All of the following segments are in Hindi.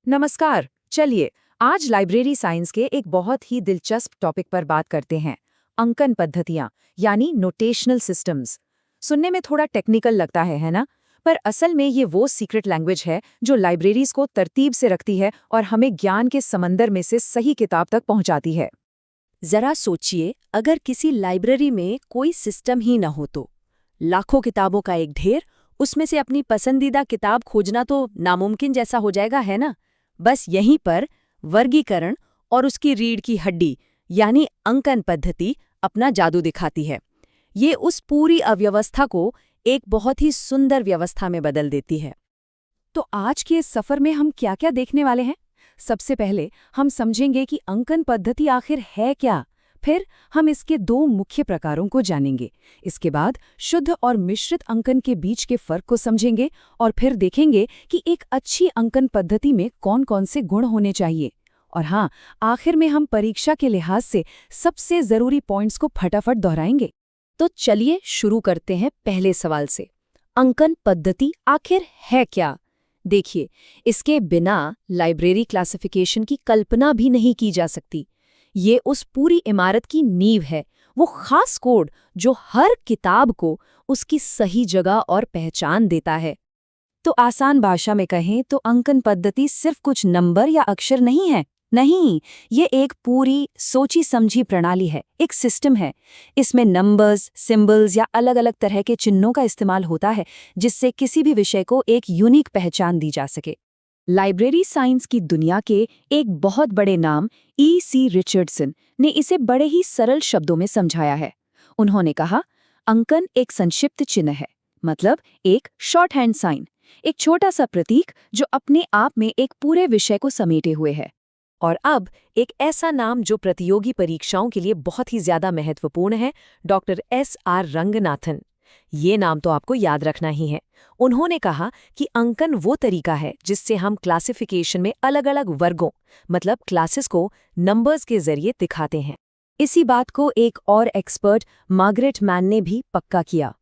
नमस्कार। चलिए आज लाइब्रेरी साइंस के एक बहुत ही दिलचस्प टॉपिक पर बात करते हैं। अंकन पद्धतियां यानी नोटेशनल सिस्टम्स। सुनने में थोड़ा टेक्निकल लगता है ना? पर असल में ये वो सीक्रेट लैंग्वेज है जो लाइब्रेरीज को तरतीब से रखती है और हमें ज्ञान के समंदर में से सही किताब तक पहुंचाती है। जरा सोचिए, अगर किसी लाइब्रेरी में कोई सिस्टम ही न हो तो लाखों किताबों का एक ढेर, उसमें से अपनी पसंदीदा किताब खोजना तो नामुमकिन जैसा हो जाएगा, है ना? बस यहीं पर वर्गीकरण और उसकी रीढ़ की हड्डी यानी अंकन पद्धति अपना जादू दिखाती है। ये उस पूरी अव्यवस्था को एक बहुत ही सुंदर व्यवस्था में बदल देती है। तो आज के इस सफर में हम क्या क्या देखने वाले हैं? सबसे पहले हम समझेंगे कि अंकन पद्धति आखिर है क्या। फिर हम इसके दो मुख्य प्रकारों को जानेंगे। इसके बाद शुद्ध और मिश्रित अंकन के बीच के फर्क को समझेंगे और फिर देखेंगे कि एक अच्छी अंकन पद्धति में कौन-कौन से गुण होने चाहिए। और हाँ, आखिर में हम परीक्षा के लिहाज से सबसे जरूरी पॉइंट्स को फटाफट दोहराएंगे। तो चलिए शुरू करते हैं पहले सवाल से। अंकन पद्धति आखिर है क्या? देखिए, इसके बिना लाइब्रेरी क्लासिफिकेशन की कल्पना भी नहीं की जा सकती। ये उस पूरी इमारत की नींव है, वो खास कोड जो हर किताब को उसकी सही जगह और पहचान देता है। तो आसान भाषा में कहें तो अंकन पद्धति सिर्फ कुछ नंबर या अक्षर नहीं है। नहीं, ये एक पूरी सोची समझी प्रणाली है, एक सिस्टम है। इसमें नंबर्स, सिंबल्स या अलग-अलग तरह के चिन्हों का इस्तेमाल होता है, जिससे किसी भी विषय को एक यूनिक पहचान दी जा सके। लाइब्रेरी साइंस की दुनिया के एक बहुत बड़े नाम E.C. रिचर्डसन ने इसे बड़े ही सरल शब्दों में समझाया है। उन्होंने कहा, अंकन एक संक्षिप्त चिन्ह है, मतलब एक शॉर्ट हैंड साइन, एक छोटा सा प्रतीक जो अपने आप में एक पूरे विषय को समेटे हुए है। और अब एक ऐसा नाम जो प्रतियोगी परीक्षाओं के लिए बहुत ही ज्यादा महत्वपूर्ण है, डॉक्टर S.R. रंगनाथन। ये नाम तो आपको याद रखना ही है। उन्होंने कहा कि अंकन वो तरीका है जिससे हम क्लासिफिकेशन में अलग-अलग वर्गों, मतलब क्लासेस को नंबर्स के जरिए दिखाते हैं। इसी बात को एक और एक्सपर्ट मार्गरेट मैन ने भी पक्का किया।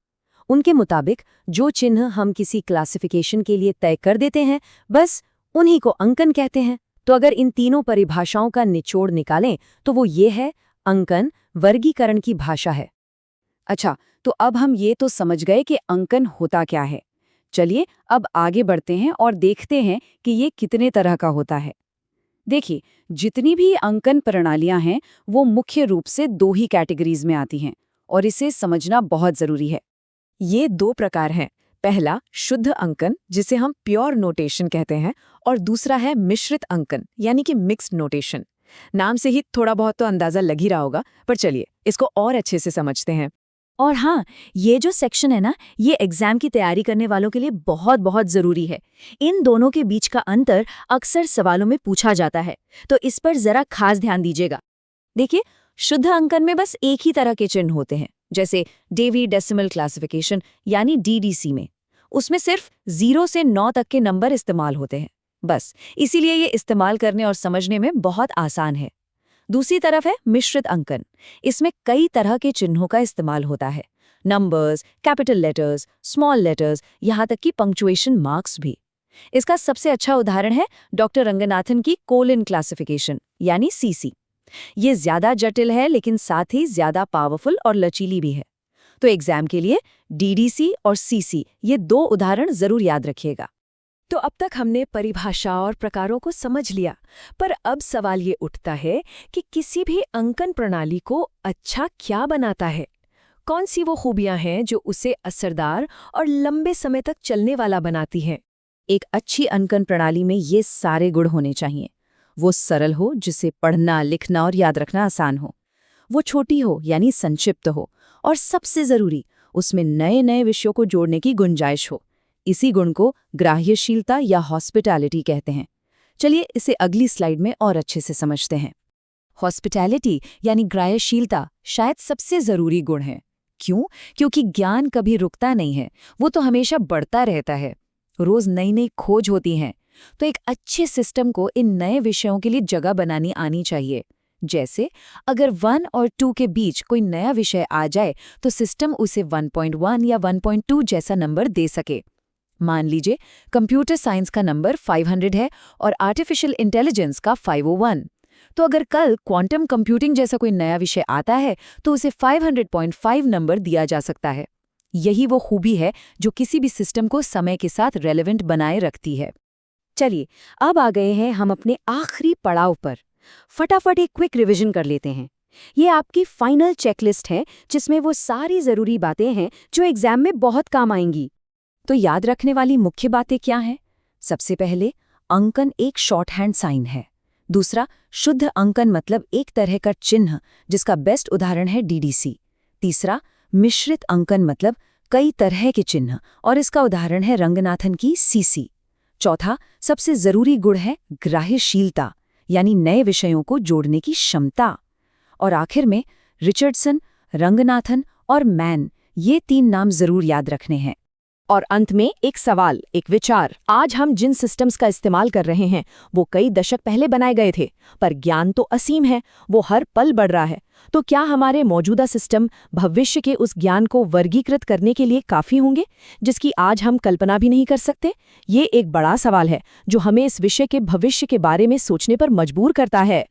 उनके मुताबिक जो चिन्ह हम किसी क्लासिफिकेशन के लिए तय कर देते हैं, बस उन्हीं को अंकन कहते हैं। तो अगर इन तीनों परिभाषाओं का निचोड़ निकालें तो वो ये है, अंकन वर्गीकरण की भाषा है। अच्छा, तो अब हम ये तो समझ गए कि अंकन होता क्या है। चलिए अब आगे बढ़ते हैं और देखते हैं कि ये कितने तरह का होता है। देखिए, जितनी भी अंकन प्रणालियां हैं वो मुख्य रूप से दो ही कैटेगरीज में आती हैं और इसे समझना बहुत जरूरी है। ये दो प्रकार हैं। पहला शुद्ध अंकन, जिसे हम प्योर नोटेशन कहते हैं, और दूसरा है मिश्रित अंकन यानी कि मिक्स्ड नोटेशन। नाम से ही थोड़ा बहुत तो अंदाजा लग ही रहा होगा, पर चलिए इसको और अच्छे से समझते हैं। और हाँ, ये जो सेक्शन है ना, ये एग्जाम की तैयारी करने वालों के लिए बहुत बहुत जरूरी है। इन दोनों के बीच का अंतर अक्सर सवालों में पूछा जाता है, तो इस पर जरा खास ध्यान दीजिएगा। देखिए, शुद्ध अंकन में बस एक ही तरह के चिन्ह होते हैं, जैसे डेवी डेसिमल क्लासिफिकेशन यानी DDC में। उसमें सिर्फ 0 से 9 तक के नंबर इस्तेमाल होते हैं, बस इसीलिए ये इस्तेमाल करने और समझने में बहुत आसान है। दूसरी तरफ है मिश्रित अंकन। इसमें कई तरह के चिन्हों का इस्तेमाल होता है, numbers, capital letters, small letters, यहाँ तक कि पंक्चुएशन मार्क्स भी। इसका सबसे अच्छा उदाहरण है डॉक्टर रंगनाथन की कोलिन क्लासिफिकेशन यानी CC। ये ज्यादा जटिल है लेकिन साथ ही ज्यादा पावरफुल और लचीली भी है। तो एग्जाम के लिए DDC और CC ये दो उदाहरण जरूर याद रखिएगा। तो अब तक हमने परिभाषा और प्रकारों को समझ लिया, पर अब सवाल ये उठता है कि किसी भी अंकन प्रणाली को अच्छा क्या बनाता है? कौन सी वो खूबियां हैं जो उसे असरदार और लंबे समय तक चलने वाला बनाती हैं? एक अच्छी अंकन प्रणाली में ये सारे गुण होने चाहिए। वो सरल हो, जिसे पढ़ना, लिखना और याद रखना आसान हो। वो छोटी हो यानी संक्षिप्त हो, और सबसे जरूरी, उसमें नए नए विषयों को जोड़ने की गुंजाइश हो। इसी गुण को ग्राह्यशीलता या हॉस्पिटैलिटी कहते हैं। चलिए इसे अगली स्लाइड में और अच्छे से समझते हैं। हॉस्पिटैलिटी यानी ग्राह्यशीलता शायद सबसे जरूरी गुण है। क्यों? क्योंकि ज्ञान कभी रुकता नहीं है, वो तो हमेशा बढ़ता रहता है। रोज नई नई खोज होती हैं, तो एक अच्छे सिस्टम को इन नए विषयों के लिए जगह बनानी आनी चाहिए। जैसे अगर 1 और 2 के बीच कोई नया विषय आ जाए तो सिस्टम उसे 1.1 या 1.2 जैसा नंबर दे सके। मान लीजिए कंप्यूटर साइंस का नंबर 500 है और आर्टिफिशियल इंटेलिजेंस का 501। तो अगर कल क्वांटम कंप्यूटिंग जैसा कोई नया विषय आता है तो उसे 500.5 नंबर दिया जा सकता है। यही वो खूबी है जो किसी भी सिस्टम को समय के साथ रेलेवेंट बनाए रखती है। चलिए, अब आ गए हैं हम अपने आखिरी पड़ाव पर। फटाफट एक क्विक रिवीजन कर लेते हैं। ये आपकी फाइनल चेकलिस्ट है जिसमें वो सारी ज़रूरी बातें हैं जो एग्जाम में बहुत काम आएंगी। तो याद रखने वाली मुख्य बातें क्या हैं? सबसे पहले, अंकन एक शॉर्ट हैंड साइन है। दूसरा, शुद्ध अंकन मतलब एक तरह का चिन्ह जिसका बेस्ट उदाहरण है डीडीसी। तीसरा, मिश्रित अंकन मतलब कई तरह के चिन्ह और इसका उदाहरण है रंगनाथन की सीसी। चौथा, सबसे जरूरी गुण है ग्राह्यशीलता, यानी नए विषयों को जोड़ने की क्षमता। और आखिर में रिचर्डसन, रंगनाथन और मैन, ये 3 नाम जरूर याद रखने हैं। और अंत में एक सवाल, एक विचार। आज हम जिन सिस्टम्स का इस्तेमाल कर रहे हैं वो कई दशक पहले बनाए गए थे, पर ज्ञान तो असीम है, वो हर पल बढ़ रहा है। तो क्या हमारे मौजूदा सिस्टम भविष्य के उस ज्ञान को वर्गीकृत करने के लिए काफ़ी होंगे जिसकी आज हम कल्पना भी नहीं कर सकते? ये एक बड़ा सवाल है जो हमें इस विषय के भविष्य के बारे में सोचने पर मजबूर करता है।